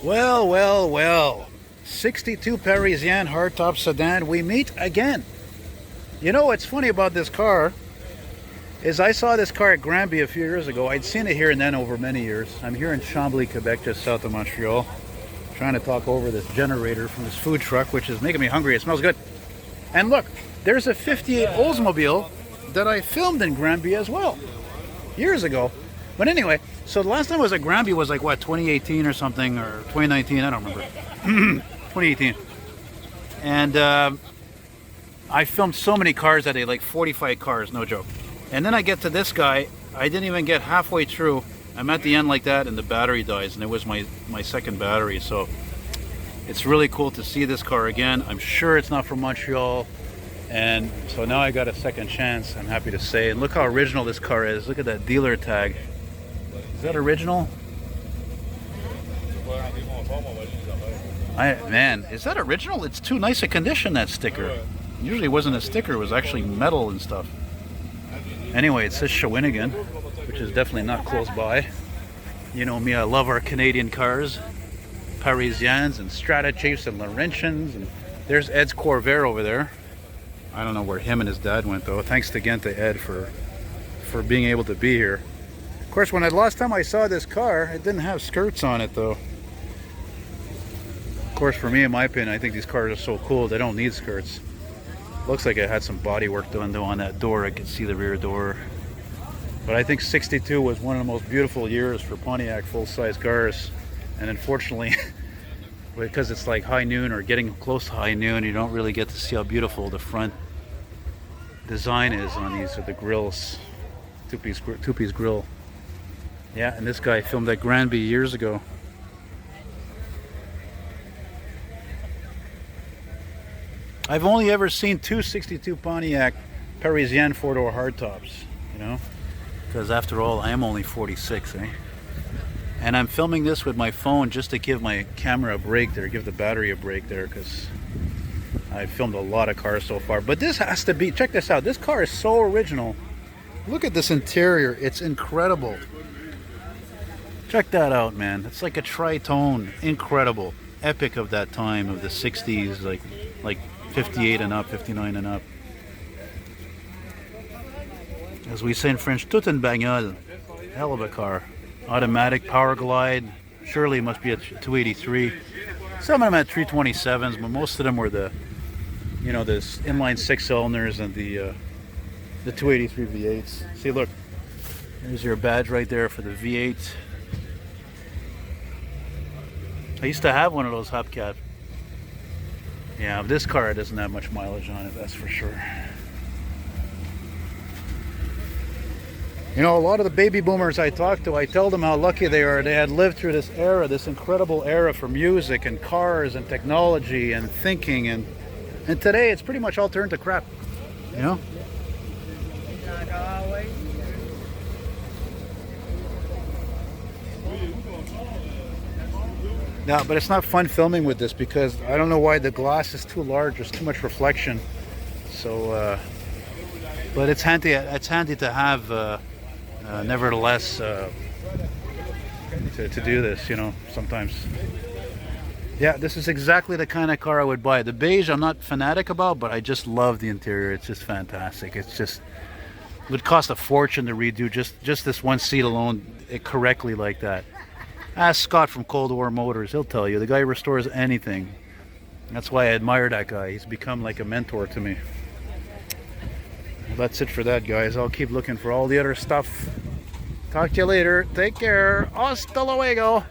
Well, well, well. 62 Parisienne hardtop sedan. We meet again. You know what's funny about this car is I saw this car at Granby a few years ago. I'd seen it here and then over many years. I'm here in Chambly, Quebec, just south of Montreal, trying to talk over this generator from this food truck, which is making me hungry. It smells good. And look, there's a 58 Oldsmobile that I filmed in Granby as well, years ago. But anyway, so the last time I was at Granby was like, what, 2018 or something, or 2019, I don't remember. 2018. And I filmed so many cars that day, like 45 cars, no joke. And then I get to this guy, I didn't even get halfway through. I'm at the end like that and the battery dies, and it was my second battery. So it's really cool to see this car again. I'm sure it's not from Montreal. And so now I got a second chance, I'm happy to say. And look how original this car is. Look at that dealer tag. Is that original? Man, is that original? It's too nice a condition, that sticker. Usually it wasn't a sticker, it was actually metal and stuff. Anyway, it says Shawinigan, which is definitely not close by. You know me, I love our Canadian cars. Parisiennes and Stratachiefs and Laurentians. And there's Ed's Corvair over there. I don't know where him and his dad went though. Thanks again to Ed for being able to be here. Of course, last time I saw this car, it didn't have skirts on it though. Of course, for me, in my opinion, I think these cars are so cool, they don't need skirts. Looks like it had some body work done though on that door. I could see the rear door. But I think 62 was one of the most beautiful years for Pontiac full-size cars. And unfortunately, because it's like high noon or getting close to high noon, you don't really get to see how beautiful the front design is on these, or the grills. Two-piece grill. Yeah, and this guy filmed at Granby years ago. I've only ever seen two 62 Pontiac Parisienne four-door hardtops, you know, because after all, I am only 46, eh? And I'm filming this with my phone just to give my camera a break there, give the battery a break there, because I filmed a lot of cars so far. But this has to be, check this out, this car is so original. Look at this interior, it's incredible. Check that out, man. It's like a tritone, incredible, epic of that time, of the 60s, like 58 and up, 59 and up. As we say in French, tout une bagnole. Hell of a car. Automatic, power glide. Surely it must be a 283. Some of them had 327s, but most of them were the, you know, this inline six cylinders and the 283 V8s. See, look, there's your badge right there for the V8. I used to have one of those hubcaps. Yeah, this car doesn't have much mileage on it, that's for sure. You know, a lot of the baby boomers I talk to, I tell them how lucky they are. They had lived through this era, this incredible era for music and cars and technology and thinking. And today it's pretty much all turned to crap, you know? No, but it's not fun filming with this because I don't know why the glass is too large. There's too much reflection. So, but it's handy. It's handy to have, nevertheless, to do this. You know, sometimes. Yeah, this is exactly the kind of car I would buy. The beige, I'm not fanatic about, but I just love the interior. It's just fantastic. It's just, it would cost a fortune to redo just this one seat alone, correctly like that. Ask Scott from Cold War Motors, he'll tell you. The guy restores anything. That's why I admire that guy. He's become like a mentor to me. Well, that's it for that, guys. I'll keep looking for all the other stuff. Talk to you later. Take care. Hasta luego.